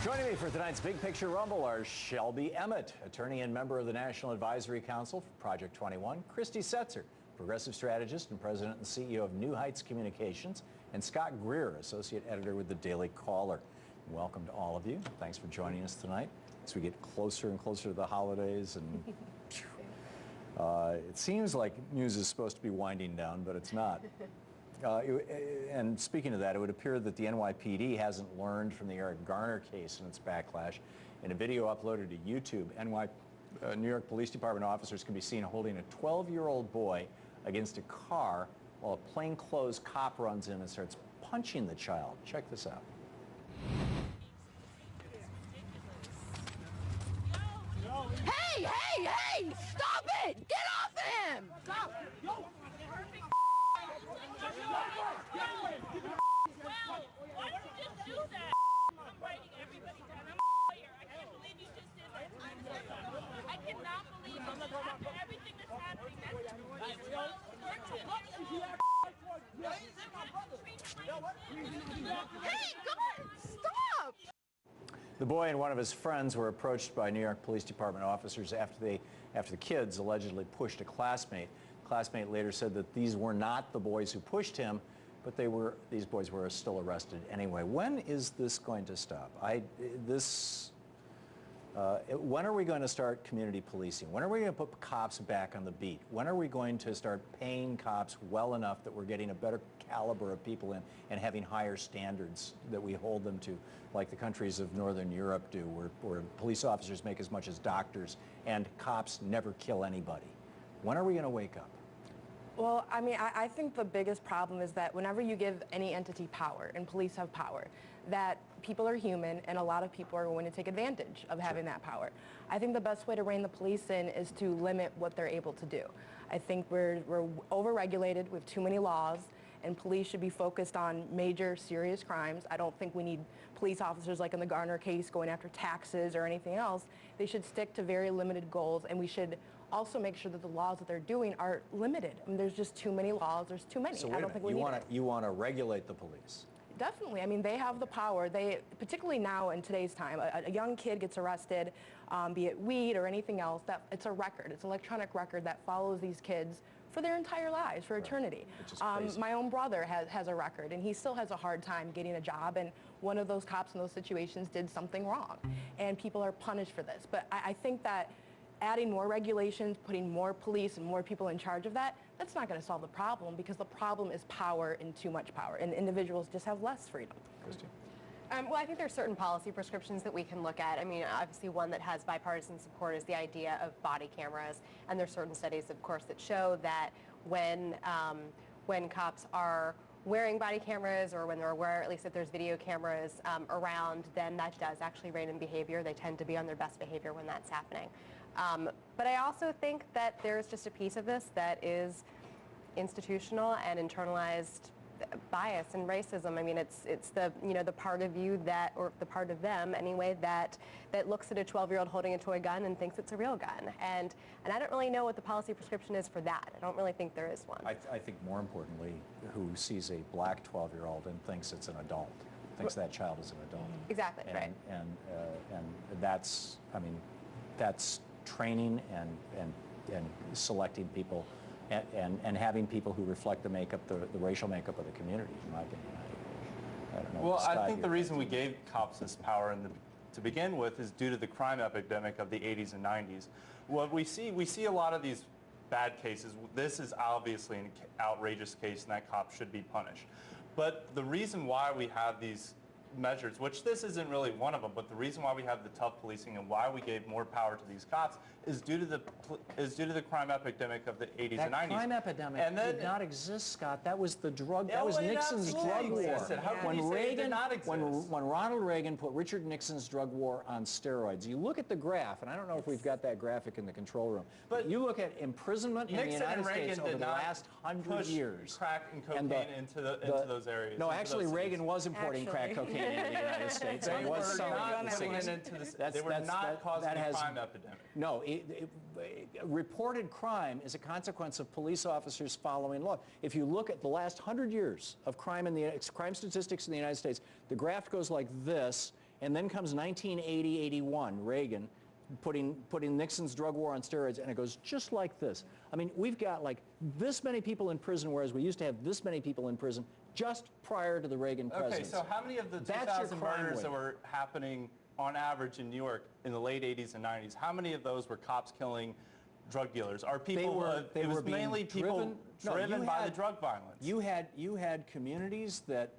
Joining me for tonight's Big Picture Rumble are Shelby Emmett, attorney and member of the National Advisory Council for Project 21, Christy Setzer, progressive strategist and president and CEO of New Heights Communications, and Scott Greer, associate editor with the Daily Caller. Welcome to all of you. Thanks for joining us tonight as we get closer and closer to the holidays. And it seems like news is supposed to be winding down, but it's not. And speaking of that, it would appear that the NYPD hasn't learned from the Eric Garner case and its backlash. In a video uploaded to YouTube, New York Police Department officers can be seen holding a 12-year-old boy against a car while a plainclothes cop runs in and starts punching the child. Check this out. Hey, hey, hey! Stop it! Get off of him! Stop! Well, why don't you just do that? I'm writing everybody down. I'm a lawyer. I can't believe you just did that. I cannot believe it. After everything that's happening, Hey, God! Stop! The boy and one of his friends were approached by New York Police Department officers after the kids allegedly pushed a classmate. The classmate later said that these were not the boys who pushed him, but these boys were still arrested anyway. When is this going to stop? When are we going to start community policing? When are we going to put cops back on the beat? When are we going to start paying cops well enough that we're getting a better caliber of people in and having higher standards that we hold them to, like the countries of Northern Europe do, where police officers make as much as doctors and cops never kill anybody? When are we going to wake up? Well, I mean, I think the biggest problem is that whenever you give any entity power, and police have power, that people are human and a lot of people are going to take advantage of having that power. I think the best way to rein the police in is to limit what they're able to do. I think we're over-regulated, we have too many laws, and police should be focused on major, serious crimes. I don't think we need police officers like in the Garner case going after taxes or anything else. They should stick to very limited goals, and we should also make sure that the laws that they're doing are limited. I mean, there's just too many laws. There's too many. So I don't think we need it. You want to regulate the police? Definitely. I mean, they have the power. They, particularly now in today's time, a young kid gets arrested, be it weed or anything else, it's a record. It's an electronic record that follows these kids for their entire lives, for eternity. My own brother has a record, and he still has a hard time getting a job, and one of those cops in those situations did something wrong, and people are punished for this. But I think that adding more regulations, putting more police and more people in charge of that's not going to solve the problem, because the problem is power and too much power, and individuals just have less freedom. Christy? Well, I think there's certain policy prescriptions that we can look at. I mean, obviously one that has bipartisan support is the idea of body cameras, and there's certain studies, of course, that show that when cops are wearing body cameras, or when they're aware, at least if there's video cameras around, then that does actually rein in behavior. They tend to be on their best behavior when that's happening. But I also think that there's just a piece of this that is institutional and internalized bias and racism. I mean, it's the the part of you that, or the part of them anyway, that looks at a 12-year-old holding a toy gun and thinks it's a real gun. And I don't really know what the policy prescription is for that. I don't really think there is one. I think more importantly, who sees a black 12-year-old and thinks it's an adult, thinks that child is an adult. Exactly, right. And that's, I mean, that's training and selecting people and having people who reflect the racial makeup of the community, in my opinion. I don't know. Well, Scott, I think the reason we gave cops this power to begin with is due to the crime epidemic of the 80s and 90s. What we see a lot of these bad cases. This is obviously an outrageous case, and that cop should be punished. But the reason why we have these measures, which this isn't really one of them, but the reason why we have the tough policing and why we gave more power to these cops is due to the crime epidemic of the 80s and 90s. That crime epidemic did not exist, Scott. That was the drug. That was Nixon's drug war. When Ronald Reagan put Richard Nixon's drug war on steroids, you look at the graph, and I don't know if we've got that graphic in the control room, but you look at imprisonment in the United States over the last 100 years. Crack and cocaine into those areas. No, actually, Reagan was importing crack cocaine into the United States. They were not causing a crime epidemic. No, reported crime is a consequence of police officers following law. If you look at the last 100 years of crime statistics in the United States, the graph goes like this, And then comes 1980-81, Reagan, putting Nixon's drug war on steroids, and it goes just like this. I mean, we've got like this many people in prison, whereas we used to have this many people in prison just prior to the Reagan presidency. Okay, so how many of the 2,000 murders that were happening on average in New York in the late 80s and 90s, how many of those were cops killing drug dealers? Are people? They it was were being mainly people driven by the drug violence. You had communities that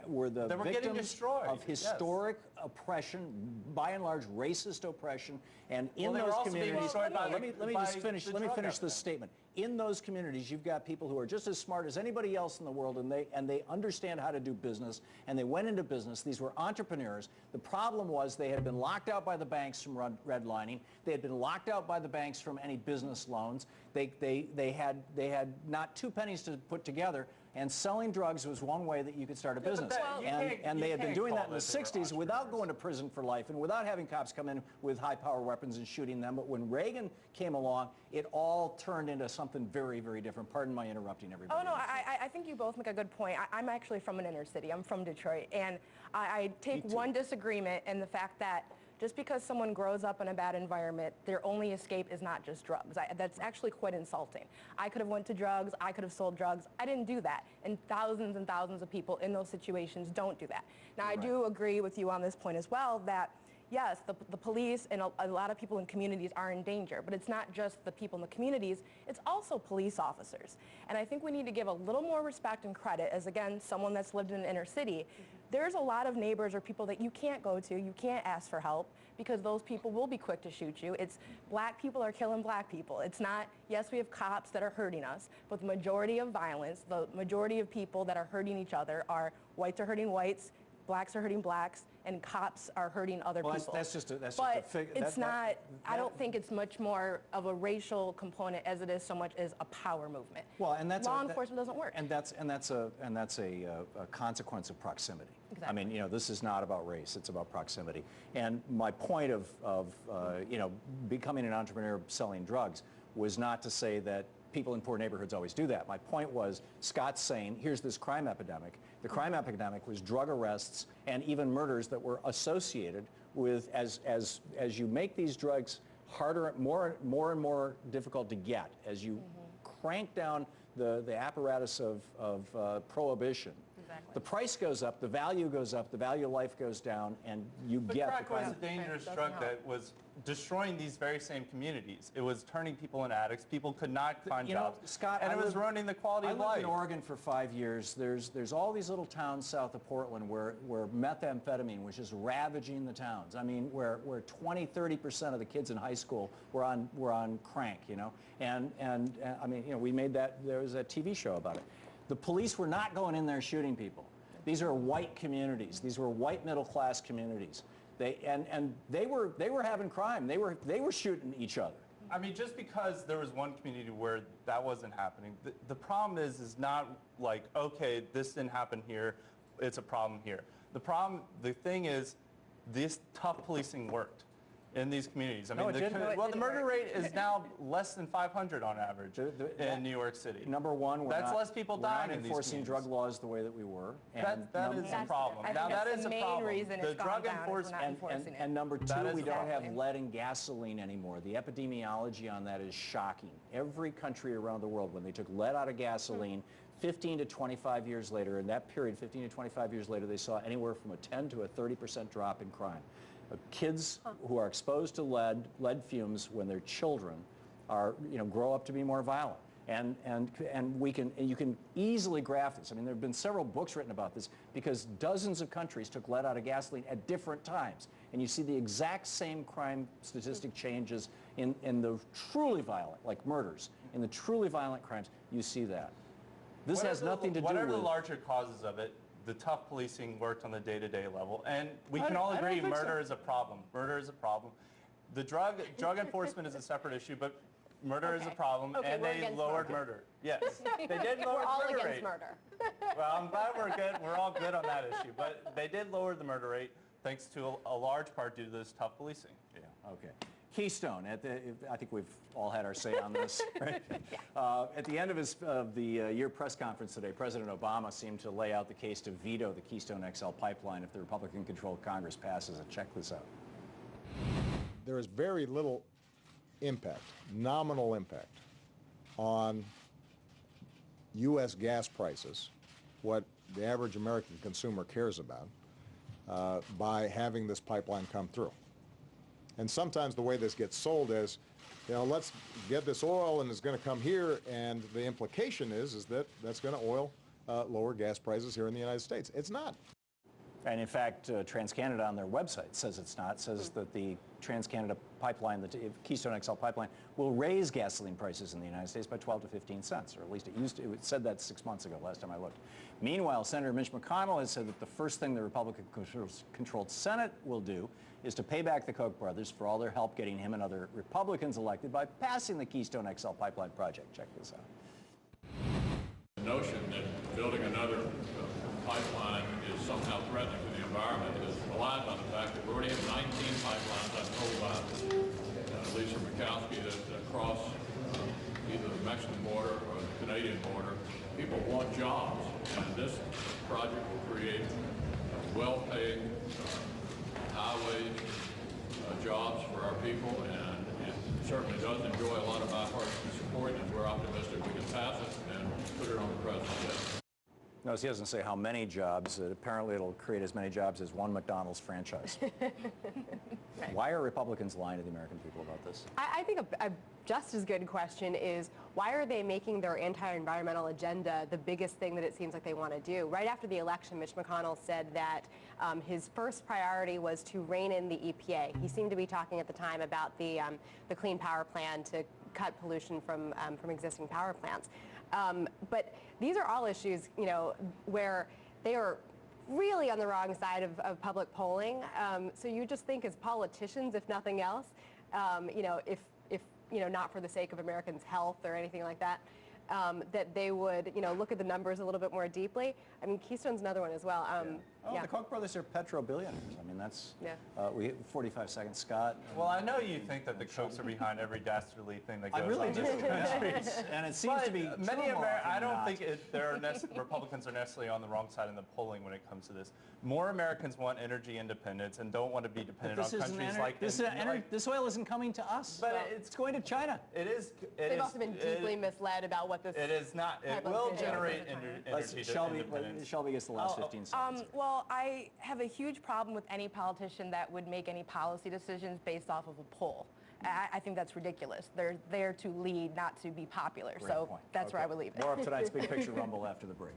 were the They were getting victims destroyed, of historic oppression, by and large racist oppression, and in they were those also being communities. destroyed by let me by just finish. the Let me drug finish this epidemic. statement. In those communities, you've got people who are just as smart as anybody else in the world, and they understand how to do business, and they went into business. These were entrepreneurs. The problem was they had been locked out by the banks from redlining. They had been locked out by the banks from any business loans. They had not 2 pennies to put together. And selling drugs was one way that you could start a business. And they had been doing that in the 60s without going to prison for life and without having cops come in with high-power weapons and shooting them. But when Reagan came along, it all turned into something very, very different. Pardon my interrupting everybody. Oh, no, I think you both make a good point. I'm actually from an inner city. I'm from Detroit. And I take one disagreement in the fact that just because someone grows up in a bad environment, their only escape is not just drugs. That's actually quite insulting. I could have went to drugs. I could have sold drugs. I didn't do that. And thousands of people in those situations don't do that. Now, I do agree with you on this point as well that, yes, the police and a lot of people in communities are in danger, but it's not just the people in the communities, it's also police officers. And I think we need to give a little more respect and credit as, again, someone that's lived in an inner city. There's a lot of neighbors or people that you can't go to, you can't ask for help, because those people will be quick to shoot you. It's black people are killing black people. It's not, yes, we have cops that are hurting us, but the majority of violence, the majority of people that are hurting each other are whites are hurting whites, blacks are hurting blacks, and cops are hurting other people. That's just a But it's not, I don't think it's much more of a racial component as it is so much as a power movement. Well, and that's law enforcement doesn't work. And that's a consequence of proximity. Exactly. I mean, you know, this is not about race; it's about proximity. And my point of you know, becoming an entrepreneur selling drugs was not to say that people in poor neighborhoods always do that. My point was, Scott's saying, here's this crime epidemic. The crime epidemic was drug arrests and even murders that were associated with, as you make these drugs harder, more and more difficult to get, as you crank down the apparatus of prohibition. Exactly. The price goes up, the value goes up, the value of life goes down, and you But get crack the was crime. a dangerous Doesn't drug help. that was destroying these very same communities. It was turning people into addicts. People could not find You know, jobs. Scott, and I it was lived- ruining the quality I of lived life. in Oregon for 5 years. There's all these little towns south of Portland where methamphetamine was just ravaging the towns. I mean, where 20-30% of the kids in high school were on crank, you know. And I mean, you know, we made that, there was a TV show about it. The police were not going in there shooting people. These are white communities. These were white middle class communities. They were having crime. They were shooting each other. I mean, just because there was one community where that wasn't happening, the problem is not like, okay, this didn't happen here, it's a problem here. The thing is, this tough policing worked in these communities. I mean, No, it didn't. well, the murder rate is now less than 500 on average in New York City. Number one, That's less people dying in We're these not enforcing communities. drug laws the way that we were. That is a problem. I Now think that that's is the a main problem. reason The it's gone drug down is we're enforcement not enforcing it. And number two, That is we don't have exactly. lead in gasoline anymore. The epidemiology on that is shocking. Every country around the world, when they took lead out of gasoline, 15 to 25 years later, in that period, 15 to 25 years later, they saw anywhere from a 10 to a 30% drop in crime. Kids who are exposed to lead fumes when they're children are, you know, grow up to be more violent. And you can easily graph this. I mean, there have been several books written about this because dozens of countries took lead out of gasoline at different times. And you see the exact same crime statistic changes in the truly violent, like murders. In the truly violent crimes, you see that. This has nothing to do with... Whatever the larger causes of it, the tough policing worked on the day-to-day level. And we can all I don't agree think murder so. is a problem. Murder is a problem. The drug enforcement is a separate issue, but murder is a problem, Okay, and we're they against lowered murder. murder. Yes, they did lower We're the all murder against rate. murder. Well, I'm glad we're good. We're all good on that issue, but they did lower the murder rate thanks to a large part due to this tough policing. Yeah, okay. Keystone. I think we've all had our say on this, right? At the end of the year press conference today, President Obama seemed to lay out the case to veto the Keystone XL pipeline if the Republican-controlled Congress passes it. Check this out. There is very little impact, nominal impact, on U.S. gas prices, what the average American consumer cares about, by having this pipeline come through. And sometimes the way this gets sold is, let's get this oil and it's going to come here, and the implication is that that's going to lower gas prices here in the United States. It's not. And in fact, TransCanada on their website says it's not, says that the TransCanada pipeline, the Keystone XL pipeline, will raise gasoline prices in the United States by 12 to 15 cents, or at least it said that 6 months ago, last time I looked. Meanwhile, Senator Mitch McConnell has said that the first thing the Republican-controlled Senate will do is to pay back the Koch brothers for all their help getting him and other Republicans elected by passing the Keystone XL pipeline project. Check this out. The notion that building another pipeline is somehow threatening to the environment is belied by the fact that we already have 19 pipelines, I'm told by Lisa Murkowski, that cross either the Mexican border or the Canadian border. People want jobs, and this project will create well-paid highway jobs for our people, and it certainly does enjoy a lot of bipartisan support, and we're optimistic we can pass it and put it on the president's desk. Notice he doesn't say how many jobs. Apparently it'll create as many jobs as one McDonald's franchise. Right. Why are Republicans lying to the American people about this? I think a just as good question is, why are they making their anti-environmental agenda the biggest thing that it seems like they want to do? Right after the election, Mitch McConnell said that his first priority was to rein in the EPA. He seemed to be talking at the time about the Clean Power Plan to cut pollution from existing power plants. But these are all issues, where they are really on the wrong side of public polling. So you just think as politicians, if nothing else, if not for the sake of Americans' health or anything like that, that they would, look at the numbers a little bit more deeply. I mean, Keystone's another one as well. The Koch brothers are petro-billionaires. I mean, that's, Yeah. we have 45 seconds, Scott. Well, I know you think that the Kochs are behind every dastardly thing that goes I really on do. in this country. And it seems to be many true more often I than don't not. think Republicans are necessarily on the wrong side in the polling when it comes to this. More Americans want energy independence and don't want to be dependent on countries like this. This oil isn't coming to us. But it's going to China. It is. They've also been deeply misled about what this. It is not. It pipeline will can do generate over time. energy independence. Shelby gets the last 15 seconds. Well, I have a huge problem with any politician that would make any policy decisions based off of a poll. I think that's ridiculous. They're there to lead, not to be popular. Great so point. that's where I would leave it. More of tonight's Big Picture Rumble after the break.